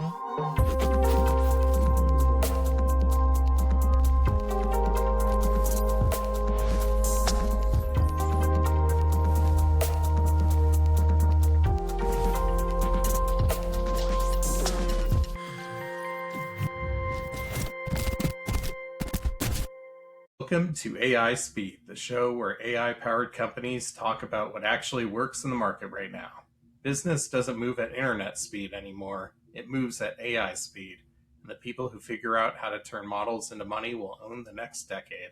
Welcome to AI Speed, the show where AI-powered companies talk about what actually works in the market right now. Business doesn't move at internet speed anymore. It moves at AI speed. And the people who figure out how to turn models into money will own the next decade.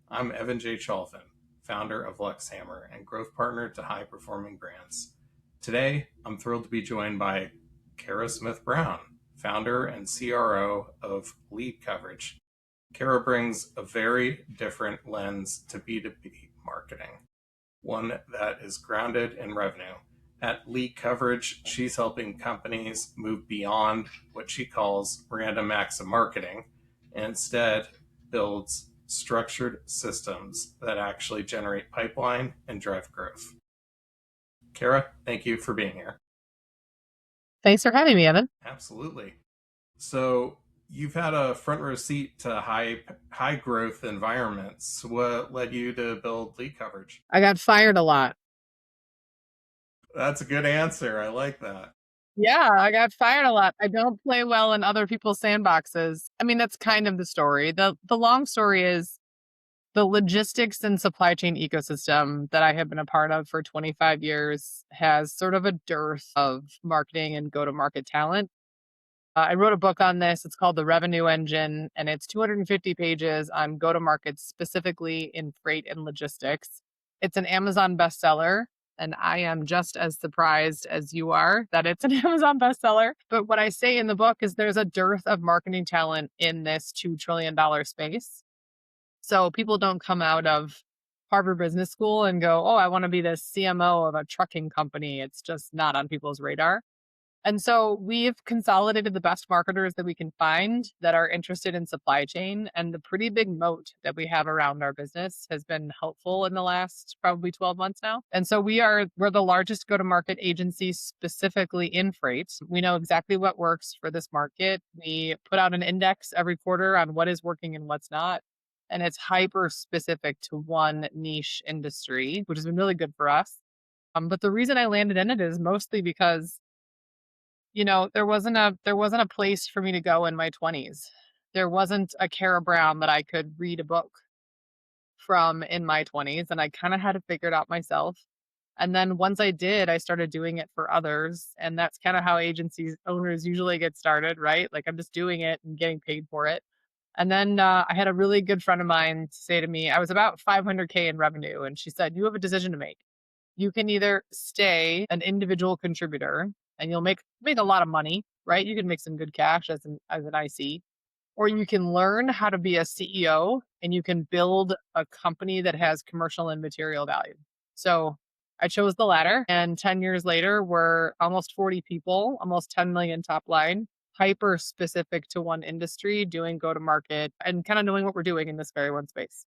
I'm Evan J. Cholfin, founder of LuxHammer and growth partner to high-performing brands. Today, I'm thrilled to be joined by Kara Smith-Brown, founder and CRO of Lead Coverage. Kara brings a very different lens to B2B marketing, one that is grounded in revenue. At Lead Coverage, she's helping companies move beyond what she calls random acts of marketing and instead builds structured systems that actually generate pipeline and drive growth. Kara, thank you for being here. Thanks for having me, Evan. Absolutely. So you've had a front row seat to high growth environments. What led you to build Lead Coverage? I got fired a lot. That's a good answer. I like that. Yeah, I got fired a lot. I don't play well in other people's sandboxes. I mean, that's kind of the story. The long story is the logistics and supply chain ecosystem that I have been a part of for 25 years has sort of a dearth of marketing and go-to-market talent. I wrote a book on this. It's called The Revenue Engine, and it's 250 pages on go-to-market specifically in freight and logistics. It's an Amazon bestseller, and I am just as surprised as you are that it's an Amazon bestseller. But what I say in the book is there's a dearth of marketing talent in this $2 trillion space. So people don't come out of Harvard Business School and go, oh, I want to be the CMO of a trucking company. It's just not on people's radar. And so we've consolidated the best marketers that we can find that are interested in supply chain. And the pretty big moat that we have around our business has been helpful in the last probably 12 months now. And so we're the largest go-to-market agency specifically in freight. We know exactly what works for this market. We put out an index every quarter on what is working and what's not. And it's hyper specific to one niche industry, which has been really good for us. But the reason I landed in it is mostly because there wasn't a place for me to go in my 20s. There wasn't a Kara Brown that I could read a book from in my 20s, and I kind of had to figure it out myself. And then once I did, I started doing it for others, and that's kind of how agencies owners usually get started, right? Like I'm just doing it and getting paid for it. And then I had a really good friend of mine say to me, I was about 500K in revenue, and she said, "You have a decision to make. You can either stay an individual contributor and you'll make a lot of money, right? You can make some good cash as an IC, or you can learn how to be a CEO and you can build a company that has commercial and material value." So I chose the latter, and 10 years later, we're almost 40 people, almost 10 million top line, hyper specific to one industry, doing go-to-market and kind of knowing what we're doing in this very one space.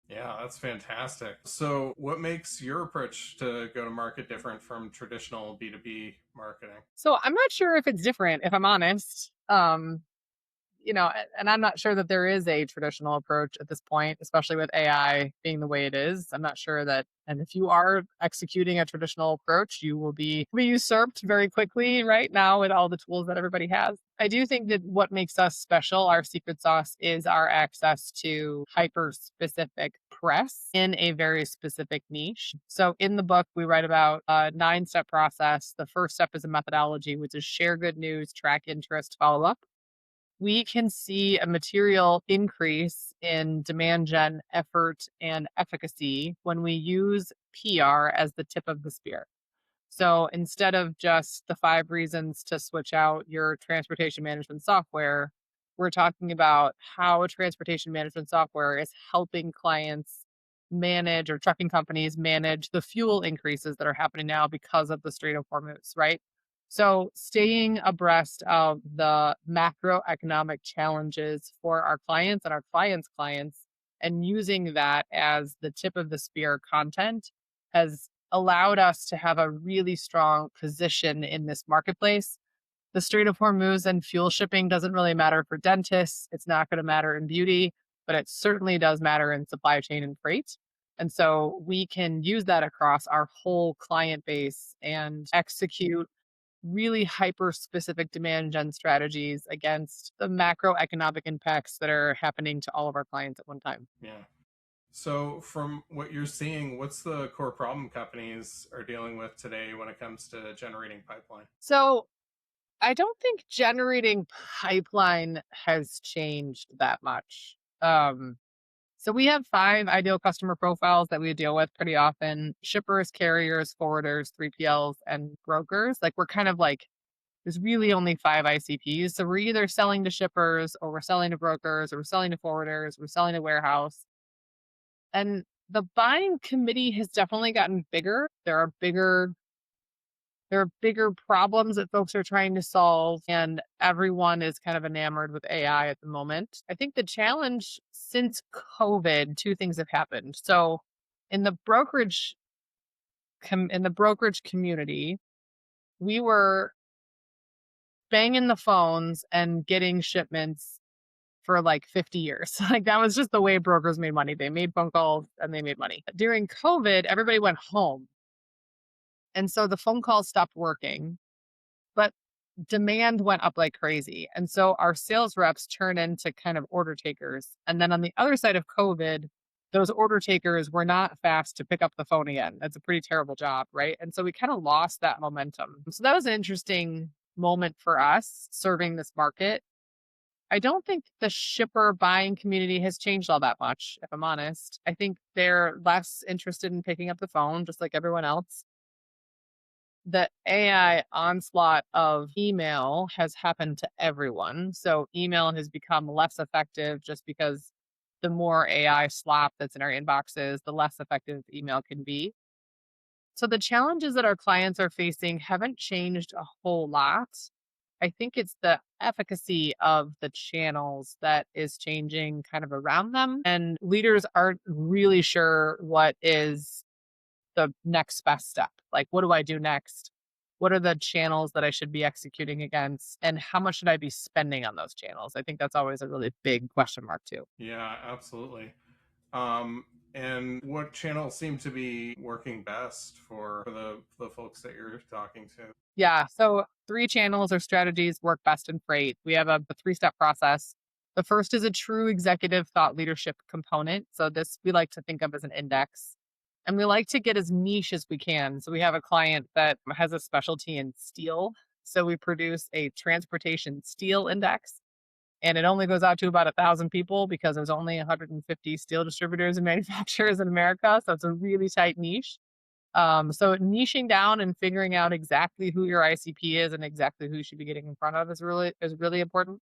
Yeah, that's fantastic. So what makes your approach to go-to-market different from traditional B2B marketing? So I'm not sure if it's different, if I'm honest. And I'm not sure that there is a traditional approach at this point, especially with AI being the way it is. I'm not sure that, and if you are executing a traditional approach, you will be usurped very quickly right now with all the tools that everybody has. I do think that what makes us special, our secret sauce, is our access to hyper specific press in a very specific niche. So in the book, we write about a 9-step process. The first step is a methodology, which is share good news, track interest, follow up. We can see a material increase in demand gen effort and efficacy when we use PR as the tip of the spear. So instead of just the 5 reasons to switch out your transportation management software, we're talking about how transportation management software is helping clients manage, or trucking companies manage, the fuel increases that are happening now because of the Strait of Hormuz, right? So staying abreast of the macroeconomic challenges for our clients and our clients' clients, and using that as the tip of the spear content, has allowed us to have a really strong position in this marketplace. The Strait of Hormuz and fuel shipping doesn't really matter for dentists. It's not going to matter in beauty, but it certainly does matter in supply chain and freight. And so we can use that across our whole client base and execute really hyper specific demand gen strategies against the macroeconomic impacts that are happening to all of our clients at one time. Yeah. So, from what you're seeing, what's the core problem companies are dealing with today when it comes to generating pipeline? So I don't think generating pipeline has changed that much. So we have 5 ideal customer profiles that we deal with pretty often: shippers, carriers, forwarders, 3PLs, and brokers. Like, we're kind of like, there's really only 5 ICPs. So we're either selling to shippers, or we're selling to brokers, or we're selling to forwarders, we're selling to warehouse. And the buying committee has definitely gotten bigger. There are bigger problems that folks are trying to solve, and everyone is kind of enamored with AI at the moment. I think the challenge since COVID, two things have happened. So, in the brokerage community, we were banging the phones and getting shipments for like 50 years. Like, that was just the way brokers made money. They made phone calls and they made money. During COVID, everybody went home, and so the phone calls stopped working. But demand went up like crazy. And so our sales reps turn into kind of order takers. And then on the other side of COVID, those order takers were not fast to pick up the phone again. That's a pretty terrible job, right? And so we kind of lost that momentum. So that was an interesting moment for us serving this market. I don't think the shipper buying community has changed all that much, if I'm honest. I think they're less interested in picking up the phone, just like everyone else. The AI onslaught of email has happened to everyone. So email has become less effective just because the more AI slop that's in our inboxes, the less effective email can be. So the challenges that our clients are facing haven't changed a whole lot. I think it's the efficacy of the channels that is changing kind of around them. And leaders aren't really sure what is the next best step. Like, what do I do next? What are the channels that I should be executing against? And how much should I be spending on those channels? I think that's always a really big question mark, too. Yeah, absolutely. Um, and what channels seem to be working best for the folks that you're talking to? Yeah. So 3 channels or strategies work best in freight. We have a 3-step process. The first is a true executive thought leadership component. So this we like to think of as an index. And we like to get as niche as we can. So we have a client that has a specialty in steel. So we produce a transportation steel index, and it only goes out to about 1,000 people because there's only 150 steel distributors and manufacturers in America. So it's a really tight niche. So niching down and figuring out exactly who your ICP is and exactly who you should be getting in front of is really important.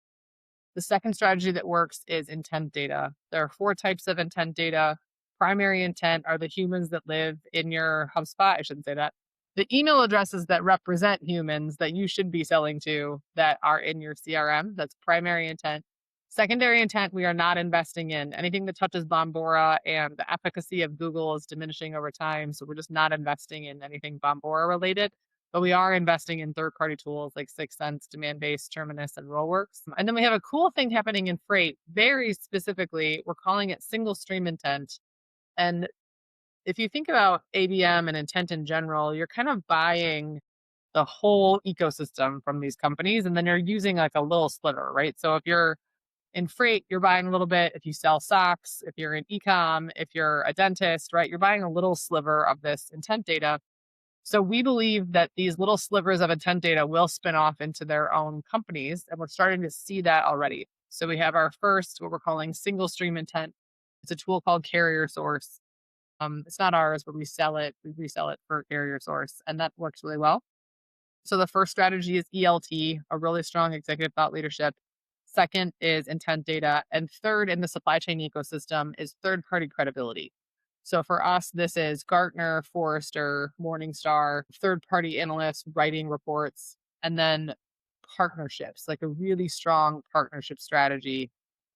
The second strategy that works is intent data. There are 4 types of intent data. Primary intent are the humans that live in your HubSpot. I shouldn't say that. The email addresses that represent humans that you should be selling to that are in your CRM. That's primary intent. Secondary intent, we are not investing in anything that touches Bombora, and the efficacy of Google is diminishing over time. So we're just not investing in anything Bombora related. But we are investing in third-party tools like Sixth Sense, Demand-Based, Terminus, and Rollworks. And then we have a cool thing happening in freight. Very specifically, we're calling it single stream intent. And if you think about ABM and intent in general, you're kind of buying the whole ecosystem from these companies, and then you're using like a little sliver, right? So if you're in freight, you're buying a little bit. If you sell socks, if you're in ecom, if you're a dentist, right, you're buying a little sliver of this intent data. So we believe that these little slivers of intent data will spin off into their own companies, and we're starting to see that already. So we have our first, what we're calling single stream intent. It's a tool called Carrier Source. It's not ours, but we sell it. We resell it for Carrier Source, and that works really well. So the first strategy is ELT, a really strong executive thought leadership. Second is intent data. And third in the supply chain ecosystem is third party credibility. So for us, this is Gartner, Forrester, Morningstar, third party analysts writing reports, and then partnerships, like a really strong partnership strategy,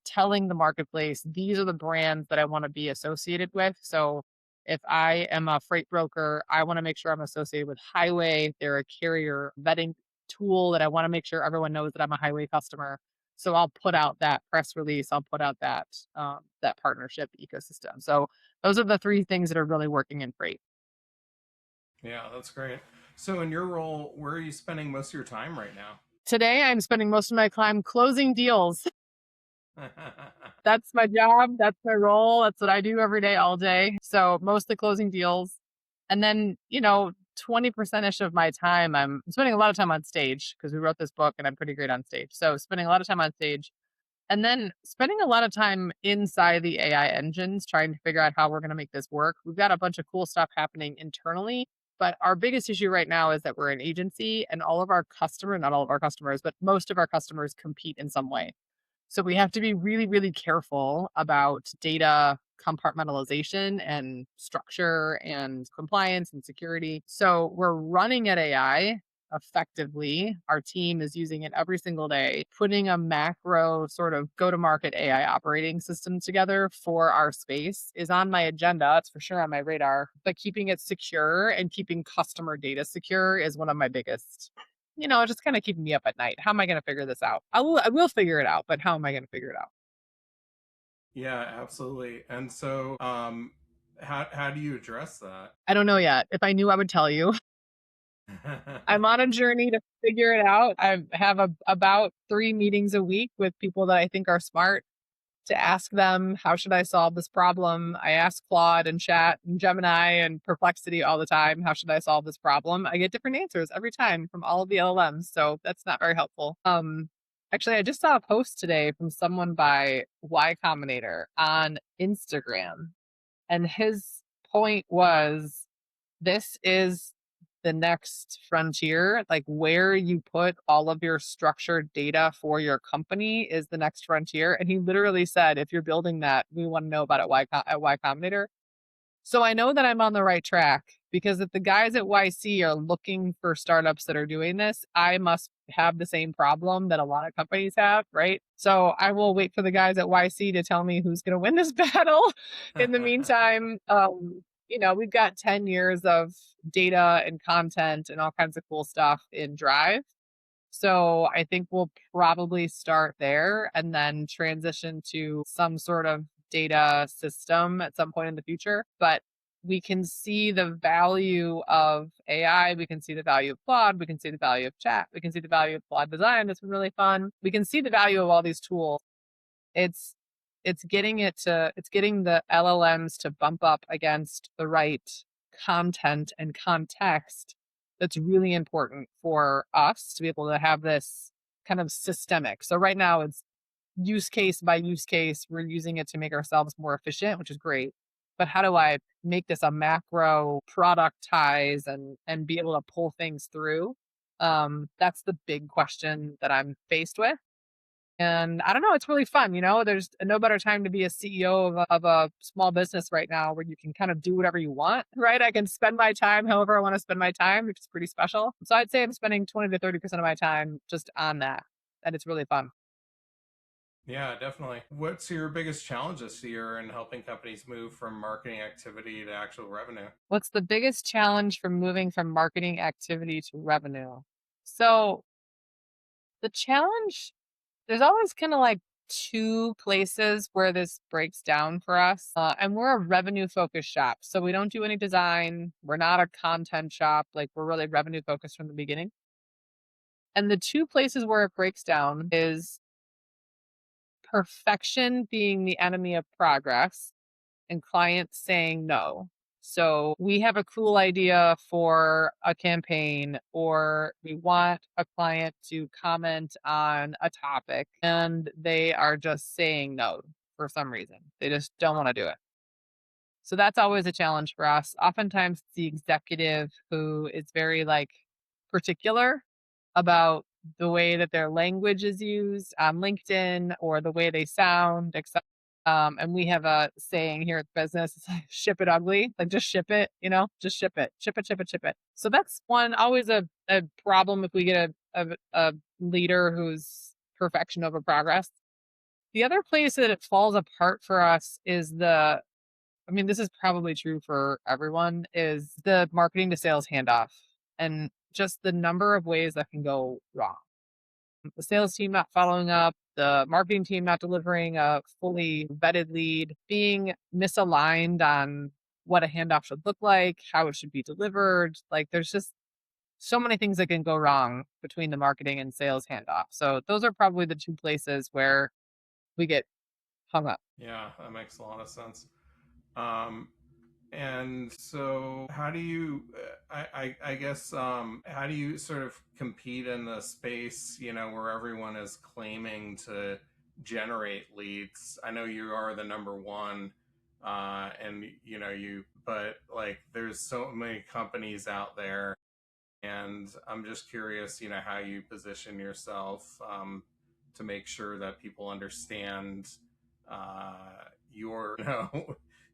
telling the marketplace, these are the brands that I want to be associated with. So if I am a freight broker, I want to make sure I'm associated with Highway. They're a carrier vetting tool that I want to make sure everyone knows that I'm a highway customer. So I'll put out that press release. I'll put out that partnership ecosystem. So those are the three things that are really working in freight. Yeah, that's great. So, in your role, where are you spending most of your time right now? Today, I'm spending most of my time closing deals. That's my job. That's my role. That's what I do every day, all day. So mostly closing deals. And then, 20% ish of my time, I'm spending a lot of time on stage because we wrote this book and I'm pretty great on stage. So spending a lot of time on stage and then spending a lot of time inside the AI engines trying to figure out how we're going to make this work. We've got a bunch of cool stuff happening internally. But our biggest issue right now is that we're an agency and all of our customers, not all of our customers, but most of our customers compete in some way. So we have to be really, really careful about data compartmentalization and structure and compliance and security. So we're running at AI effectively. Our team is using it every single day, putting a macro sort of go to market AI operating system together for our space is on my agenda. It's for sure on my radar, but keeping it secure and keeping customer data secure is one of my biggest just kind of keeping me up at night. How am I going to figure this out? I will figure it out, but how am I going to figure it out? Yeah, absolutely. And so, how do you address that? I don't know yet. If I knew, I would tell you. I'm on a journey to figure it out. I have about 3 meetings a week with people that I think are smart to ask them, how should I solve this problem? I ask Claude and Chat and Gemini and Perplexity all the time, how should I solve this problem? I get different answers every time from all of the LLMs, so that's not very helpful. Actually, I just saw a post today from someone by Y Combinator on Instagram, and his point was this is the next frontier. Like where you put all of your structured data for your company is the next frontier. And he literally said, if you're building that, we want to know about it at Y Combinator. So I know that I'm on the right track because if the guys at YC are looking for startups that are doing this, I must have the same problem that a lot of companies have, right? So I will wait for the guys at YC to tell me who's going to win this battle. In the meantime, we've got 10 years of data and content and all kinds of cool stuff in Drive. So I think we'll probably start there and then transition to some sort of data system at some point in the future. But we can see the value of AI. We can see the value of Claude. We can see the value of Chat. We can see the value of Claude Design. That's been really fun. We can see the value of all these tools. It's it's getting the LLMs to bump up against the right content and context that's really important for us to be able to have this kind of systemic. So right now it's use case by use case. We're using it to make ourselves more efficient, which is great. But how do I make this a macro productize and be able to pull things through? That's the big question that I'm faced with. And I don't know, it's really fun. There's no better time to be a CEO of a small business right now where you can kind of do whatever you want, right? I can spend my time however I want to spend my time, which is pretty special. So I'd say I'm spending 20 to 30% of my time just on that. And it's really fun. Yeah, definitely. What's your biggest challenge this year in helping companies move from marketing activity to actual revenue? What's the biggest challenge for moving from marketing activity to revenue? So the challenge, there's always kind of like two places where this breaks down for us. And we're a revenue focused shop. So we don't do any design. We're not a content shop. Like we're really revenue focused from the beginning. And the two places where it breaks down is perfection being the enemy of progress and clients saying no. So we have a cool idea for a campaign, or we want a client to comment on a topic, and they are just saying no for some reason. They just don't want to do it. So that's always a challenge for us. Oftentimes, it's the executive who is very particular about the way that their language is used on LinkedIn or the way they sound, etc. And we have a saying here at the business, it's like ship it ugly, like just ship it, just ship it, ship it, ship it, ship it. So that's one, always a problem if we get a leader who's perfection over progress. The other place that it falls apart for us is this is probably true for everyone, is the marketing to sales handoff. And just the number of ways that can go wrong. The sales team not following up, the marketing team not delivering a fully vetted lead, being misaligned on what a handoff should look like, how it should be delivered. Like there's just so many things that can go wrong between the marketing and sales handoff. So those are probably the two places where we get hung up. Yeah, that makes a lot of sense. Um, and so, how do you, I guess, how do you sort of compete in the space, where everyone is claiming to generate leads? I know you are the number one, and but like, there's so many companies out there, and I'm just curious, how you position yourself, to make sure that people understand, uh, your,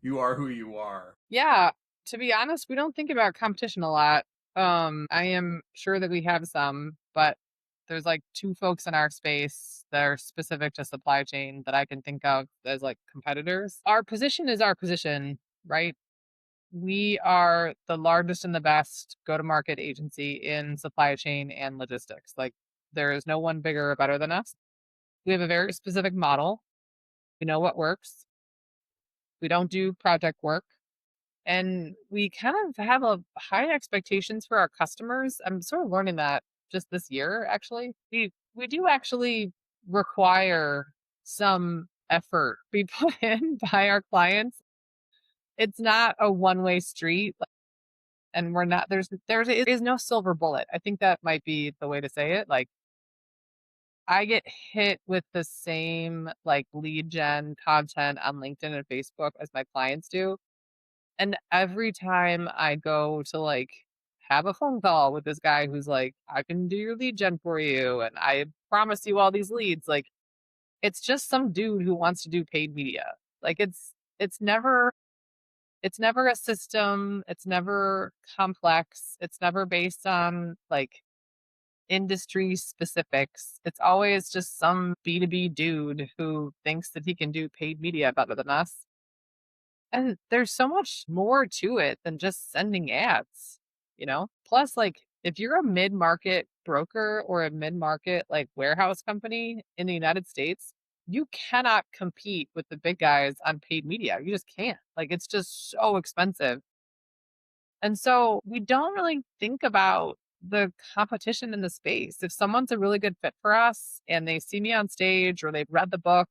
you are who you are. Yeah, to be honest, we don't think about competition a lot. I am sure that we have some, but there's like two folks in our space that are specific to supply chain that I can think of as like competitors. Our position is our position, right? We are the largest and the best go to market agency in supply chain and logistics. Like, there is no one bigger or better than us. We have a very specific model. We know what works. We don't do project work. And we kind of have a high expectations for our customers. I'm sort of learning that just this year, actually. We do actually require some effort be put in by our clients. It's not a one-way street, and we're not there is no silver bullet. I think that might be the way to say it. Like, I get hit with the same like lead gen content on LinkedIn and Facebook as my clients do. And every time I go to like have a phone call with this guy who's like, I can do your lead gen for you and I promise you all these leads, like it's just some dude who wants to do paid media. Like it's never it's never a system, it's never complex, it's never based on like industry specifics. It's always just some B2B dude who thinks that he can do paid media better than us. And there's so much more to it than just sending ads, you know? Plus, like, if you're a mid market broker or a mid market, like, warehouse company in the United States, you cannot compete with the big guys on paid media. You just can't. Like, it's just so expensive. And so we don't really think about the competition in the space. If someone's a really good fit for us and they see me on stage or they've read the book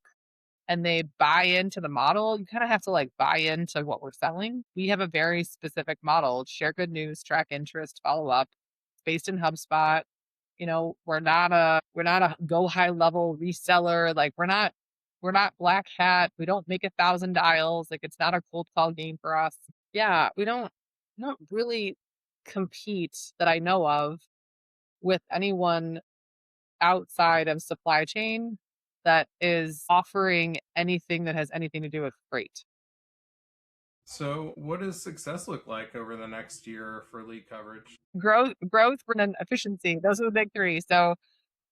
and they buy into the model, you kind of have to like buy into what we're selling. We have a very specific model: share good news, track interest, follow up. It's based in HubSpot. We're not a go high level reseller. Like we're not black hat. We don't make 1,000 dials. Like it's not a cold call game for us. Yeah, we don't really compete that I know of with anyone outside of supply chain that is offering anything that has anything to do with freight. So, what does success look like over the next year for lead coverage? Growth, and efficiency. Those are the big three. So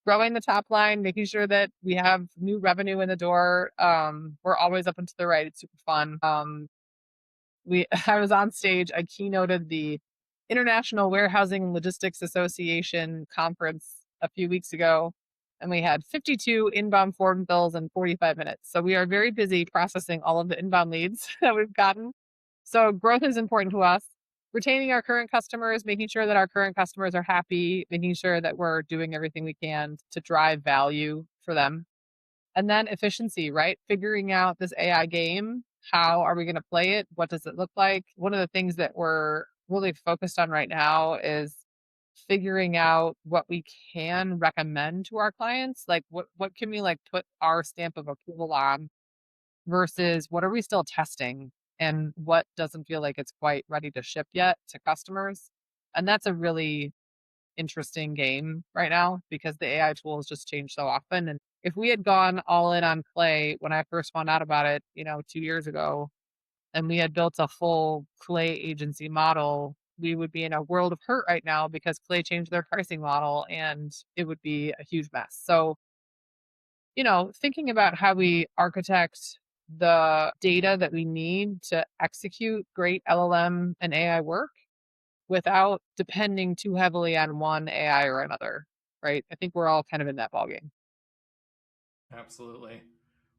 growing the top line, making sure that we have new revenue in the door. We're always up and to the right. It's super fun. I was on stage. I keynoted the International Warehousing and Logistics Association conference a few weeks ago, and we had 52 inbound form fills in 45 minutes. So we are very busy processing all of the inbound leads that we've gotten. So growth is important to us. Retaining our current customers, making sure that our current customers are happy, making sure that we're doing everything we can to drive value for them. And then efficiency, right? Figuring out this AI game. How are we going to play it? What does it look like? One of the things that we're really focused on right now is figuring out what we can recommend to our clients. Like what can we like put our stamp of approval on versus what are we still testing and what doesn't feel like it's quite ready to ship yet to customers. And that's a really interesting game right now because the AI tools just change so often. And if we had gone all in on Clay when I first found out about it, 2 years ago, and we had built a full Clay agency model, we would be in a world of hurt right now because Clay changed their pricing model and it would be a huge mess. So, thinking about how we architect the data that we need to execute great LLM and AI work without depending too heavily on one AI or another, right? I think we're all kind of in that ballgame. Absolutely.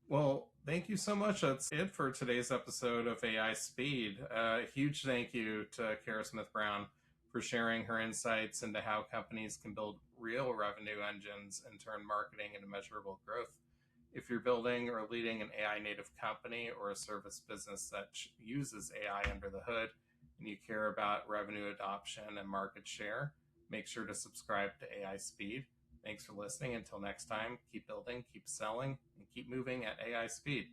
Well, thank you so much. That's it for today's episode of AI Speed. A huge thank you to Kara Smith Brown for sharing her insights into how companies can build real revenue engines and turn marketing into measurable growth. If you're building or leading an AI native company or a service business that uses AI under the hood and you care about revenue adoption and market share, make sure to subscribe to AI Speed. Thanks for listening. Until next time, keep building, keep selling, and keep moving at AI speed.